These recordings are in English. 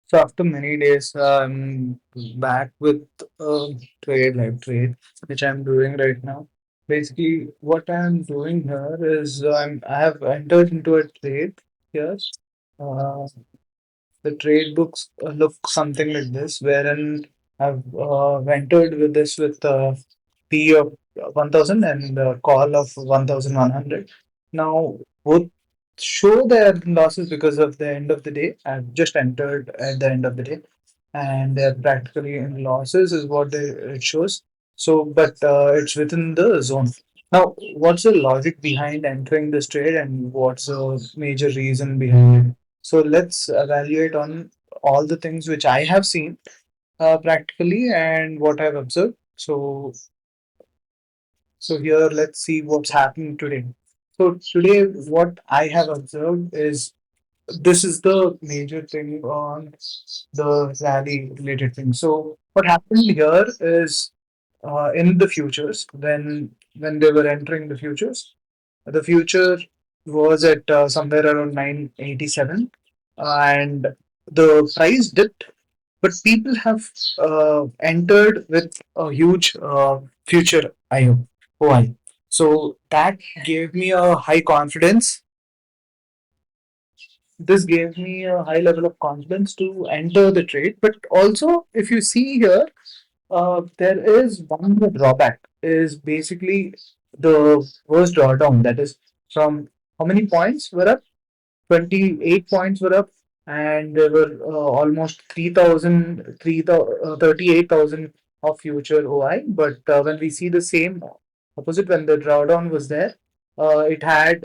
So after many days, I'm back with live trade, which I'm doing right now. Basically, what I'm doing here is I have entered into a trade here. Uh, the trade books look something like this, wherein I've entered with this with P of 1000 and call of 1100. Now, both show their losses because of the end of the day. I've just entered at the end of the day, and they're practically in losses, is what it shows. So, but it's within the zone. Now, what's the logic behind entering this trade, and what's the major reason behind it? So let's evaluate on all the things which I have seen practically and what I've observed. So here, let's see what's happening today. So today, what I have observed is this is the major thing on the rally related thing. So what happened here is in the futures when they were entering the future was at somewhere around 987, and the price dipped, but people have entered with a huge future OI. So that gave me a high confidence. This gave me a high level of confidence to enter the trade. But also, if you see here, there is one more drawback. Is basically the worst drawdown. That is from how many points were up? 28 points were up, and there were almost 38,000 of future OI. But when we see the same opposite, when the drawdown was there, it had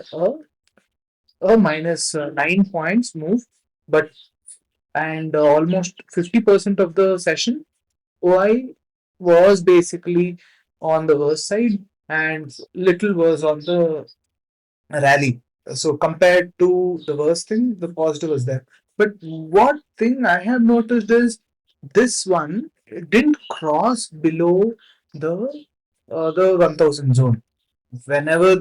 a minus 9 points move, but and almost 50% of the session OI was basically on the worst side, and little was on the rally. So compared to the worst thing, the positive was there. But what thing I have noticed is this one didn't cross below the 1000 zone. Whenever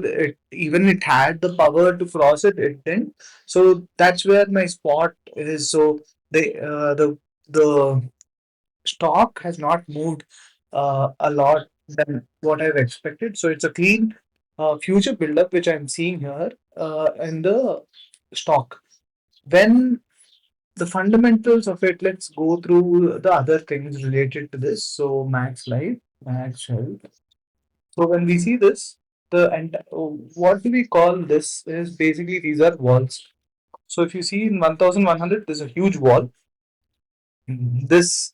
it had the power to cross it, it didn't. So that's where my spot is. So the stock has not moved a lot than what I've expected. So it's a clean future buildup which I'm seeing here in the stock. When the fundamentals of it, let's go through the other things related to this. So Max Life, Max Health. So when we see this, what do we call this? Is basically these are walls. So if you see in 1100, there's a huge wall. This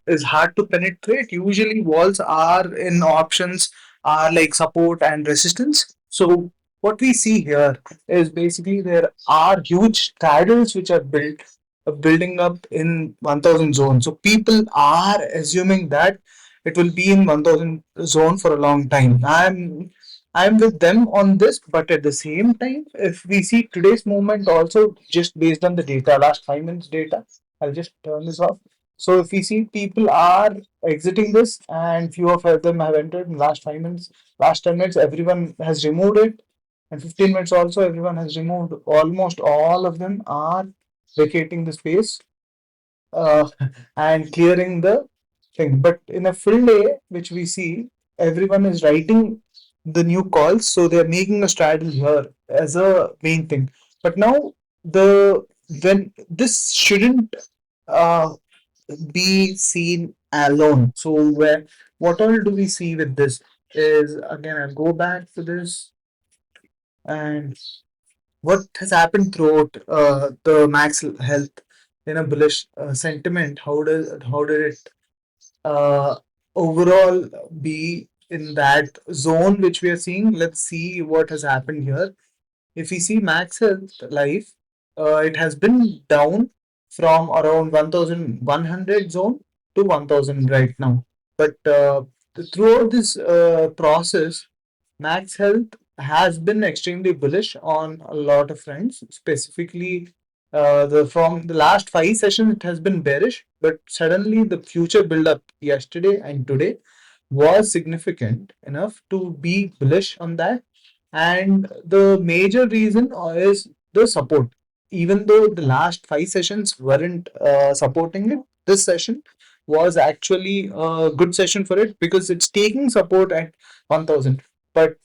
is hard to penetrate. Usually, walls are in options are like support and resistance. So what we see here is basically there are huge straddles which are building up in 1000 zone. So people are assuming that it will be in 1000 zone for a long time. I'm with them on this, but at the same time, if we see today's movement also just based on the data, last 5 minutes data, I'll just turn this off. So if we see people are exiting this, and few of them have entered in last 5 minutes, last 10 minutes, everyone has removed it, and 15 minutes also everyone has removed. Almost all of them are vacating the space uh, and clearing the thing. But in a full day, which we see, everyone is writing the new calls, so they're making a strategy here as a main thing. But now the when this shouldn't uh, be seen alone. So where what all do we see with this is again I'll go back to this, and what has happened throughout the max health in a bullish sentiment. How did it uh, overall be in that zone which we are seeing? Let's see what has happened here. If we see max health life, it has been down from around 1100 zone to 1000 right now. But throughout this process, max health has been extremely bullish on a lot of friends. Specifically, the from the last 5 sessions, it has been bearish, but suddenly the future build up yesterday and today was significant enough to be bullish on that. And the major reason is the support. even though the last 5 sessions weren't supporting it, this session was actually a good session for it because it's taking support at 1000. But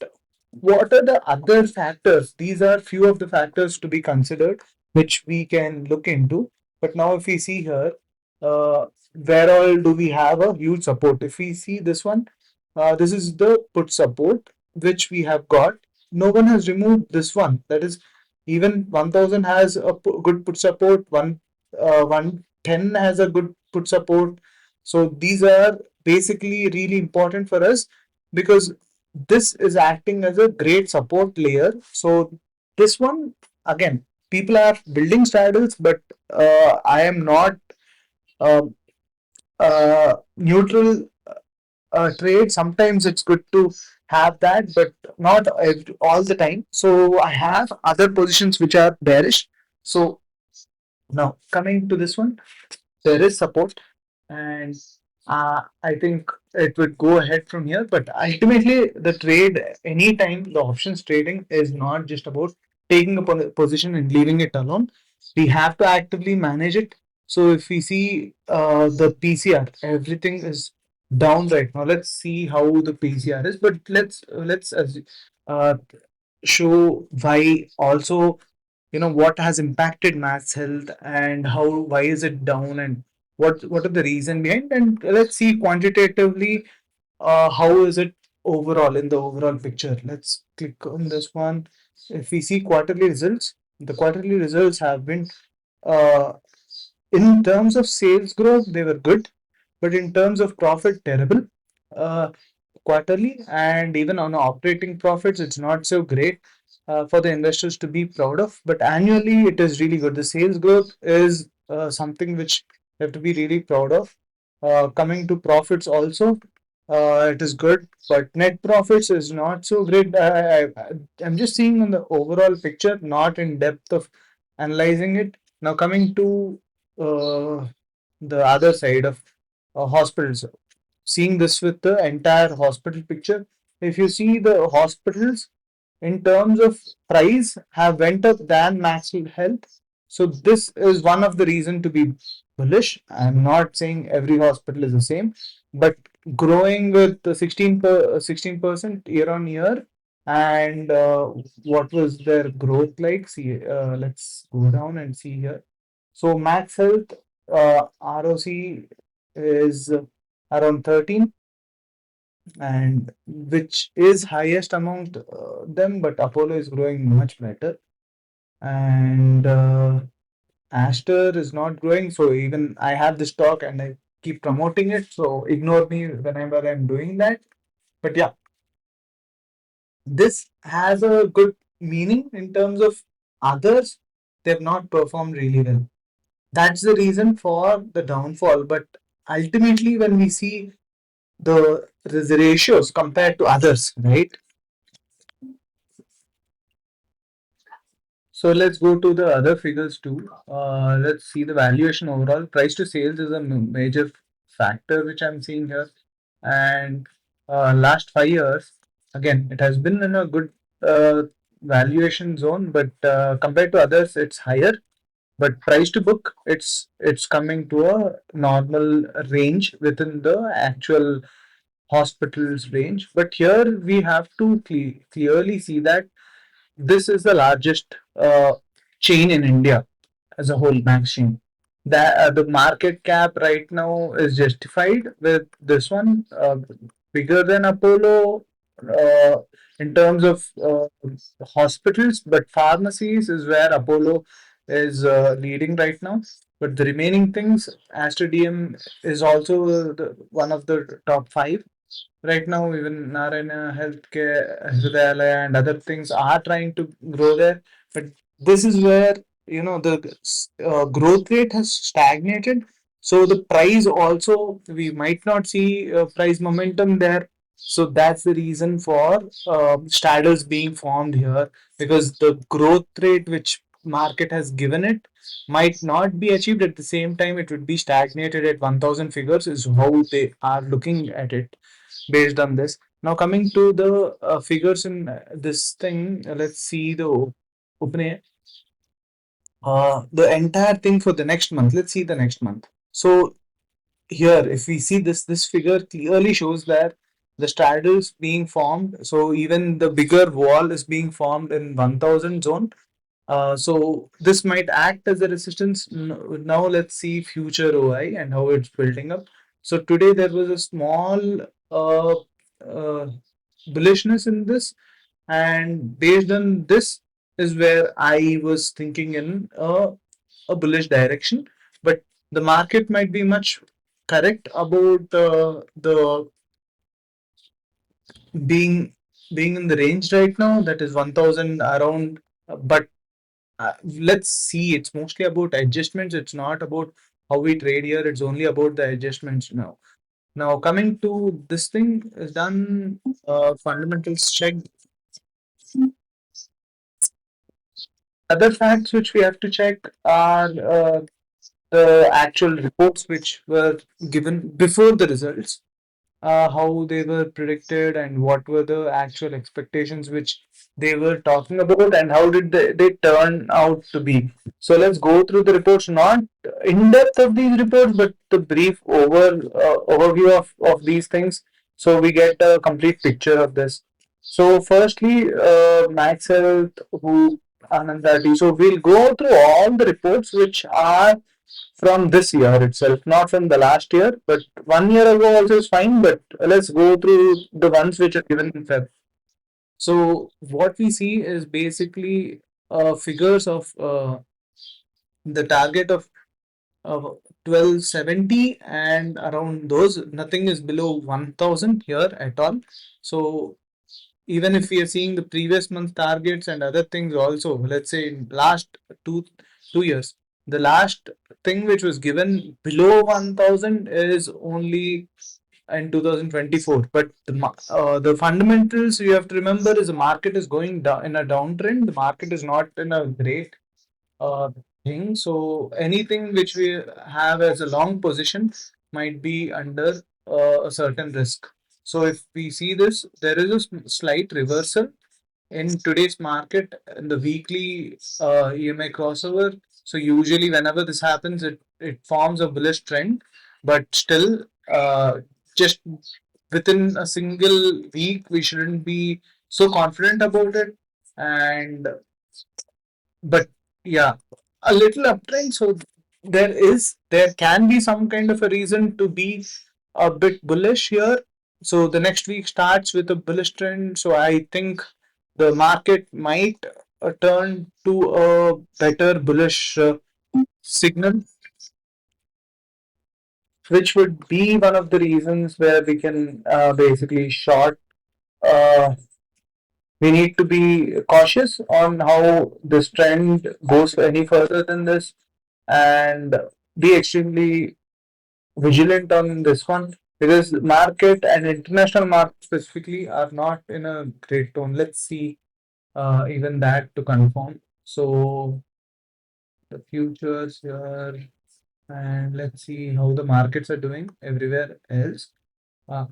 what are the other factors? These are few of the factors to be considered, which we can look into. But now, if we see here, uh, where all do we have a huge support? If we see this one, this is the put support which we have got. No one has removed this one. That is, even 1000 has a good put support. 110 has a good put support. So these are basically really important for us because this is acting as a great support layer. So this one, again, people are building straddles, but I am not uh, neutral trade. Sometimes it's good to have that, but not all the time. So I have other positions which are bearish. So now coming to this one, there is support, and I think it would go ahead from here. But ultimately, the trade, anytime the options trading is not just about taking a position and leaving it alone. We have to actively manage it. So if we see the PCR, everything is down right now. Let's see how the PCR is. But let's uh, show why also, what has impacted maths health and how, why is it down, and what are the reason behind, and let's see quantitatively how is it overall in the overall picture. Let's click on this one. If we see quarterly results, the quarterly results have been uh, in terms of sales growth they were good, but in terms of profit terrible. uh, Quarterly and even on operating profits, it's not so great for the investors to be proud of. But annually, it is really good. The sales growth is something which you have to be really proud of. Coming to profits, also, it is good, but net profits is not so great. I'm just seeing on the overall picture, not in depth of analyzing it. Now, coming to the other side of hospitals, seeing this with the entire hospital picture. If you see the hospitals in terms of price have went up than Maxwell Health. So this is one of the reason to be bullish. I'm not saying every hospital is the same, but growing with the 16% year on year, and what was their growth like? See, let's go down and see here. So Max Health ROC is around 13, and which is highest among them, but Apollo is growing much better, and Aster is not growing. So even I have this stock and I keep promoting it, so ignore me whenever I'm doing that. But yeah, this has a good meaning in terms of others. They've not performed really well. That's the reason for the downfall. But ultimately, when we see the ratios compared to others, right? So let's go to the other figures too. Let's see the valuation overall. Price to sales is a major factor which I'm seeing here. And last 5 years, again, it has been in a good uh, valuation zone, but compared to others, it's higher. But price to book, it's coming to a normal range within the actual hospital's range. But here we have to clearly see that this is the largest chain in India as a whole, Max chain. That the market cap right now is justified with this one, bigger than Apollo uh, in terms of hospitals, but pharmacies is where Apollo is leading right now. But the remaining things, Aster DM is also one of the top five right now. Even Narayana Healthcare, Hridayalaya, and other things are trying to grow there. But this is where the growth rate has stagnated. So the price also, we might not see price momentum there. So that's the reason for straddles being formed here, because the growth rate which market has given it might not be achieved. At the same time, it would be stagnated at 1000 figures is how they are looking at it based on this. Now coming to the figures in this thing, let's see the open. The entire thing for the next month. Let's see the next month. So here, if we see this figure clearly shows that the straddles being formed. So even the bigger wall is being formed in 1000 zone. So this might act as a resistance. Now let's see future OI and how it's building up. So today there was a small uh, uh, bullishness in this, and based on this is where I was thinking in a bullish direction. But the market might be much correct about the being being in the range right now. That is 1000 around, but let's see. It's mostly about adjustments. It's not about how we trade here. It's only about the adjustments now. Now coming to this thing is done. Fundamentals check. Other facts which we have to check are the actual reports which were given before the results, how they were predicted and what were the actual expectations which they were talking about, and how did they turn out to be. So let's go through the reports, not in depth of these reports, but the brief overview of these things, so we get a complete picture of this. So firstly, Max Health, who Anandati. So we'll go through all the reports which are from this year itself, not from the last year, but 1 year ago also is fine. But let's go through the ones which are given in Feb. So what we see is basically figures of the target of 1270 and around those. Nothing is below 1000 here at all. So even if we are seeing the previous month targets and other things also, let's say in last two 2 years, the last thing which was given below 1000 is only in 2024. But the fundamentals you have to remember is the market is going down in a downtrend. The market is not in a great uh, thing. So anything which we have as a long position might be under a certain risk. So if we see this, there is a slight reversal in today's market in the weekly EMI crossover. So usually whenever this happens, it forms a bullish trend, but still just within a single week, we shouldn't be so confident about it. And but yeah, a little uptrend. So there can be some kind of a reason to be a bit bullish here. So the next week starts with a bullish trend. So I think the market might turn to a better bullish signal, which would be one of the reasons where we can basically short. Uh, we need to be cautious on how this trend goes any further than this, and be extremely vigilant on this one, because market and international market specifically are not in a great tone. Let's see even that to confirm. So the futures here, and let's see how the markets are doing everywhere else. Uh,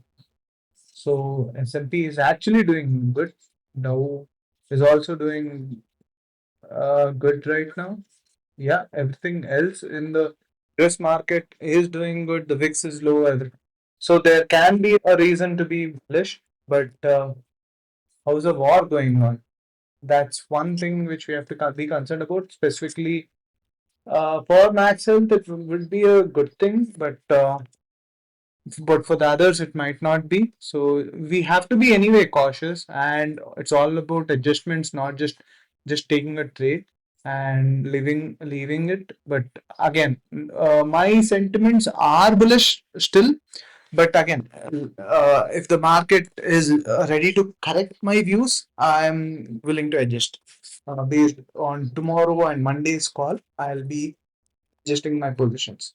so S&P is actually doing good. Dow is also doing good right now. Yeah, everything else in the US market is doing good. The VIX is low. So there can be a reason to be bullish, but how's the war going on? That's one thing which we have to be concerned about. Specifically, for Max Health, it would be a good thing, but for the others, it might not be. So we have to be anyway cautious, and it's all about adjustments, not just taking a trade and leaving it. But again, my sentiments are bullish still. But again, if the market is ready to correct my views, I'm willing to adjust. Based on tomorrow and Monday's call, I'll be adjusting my positions.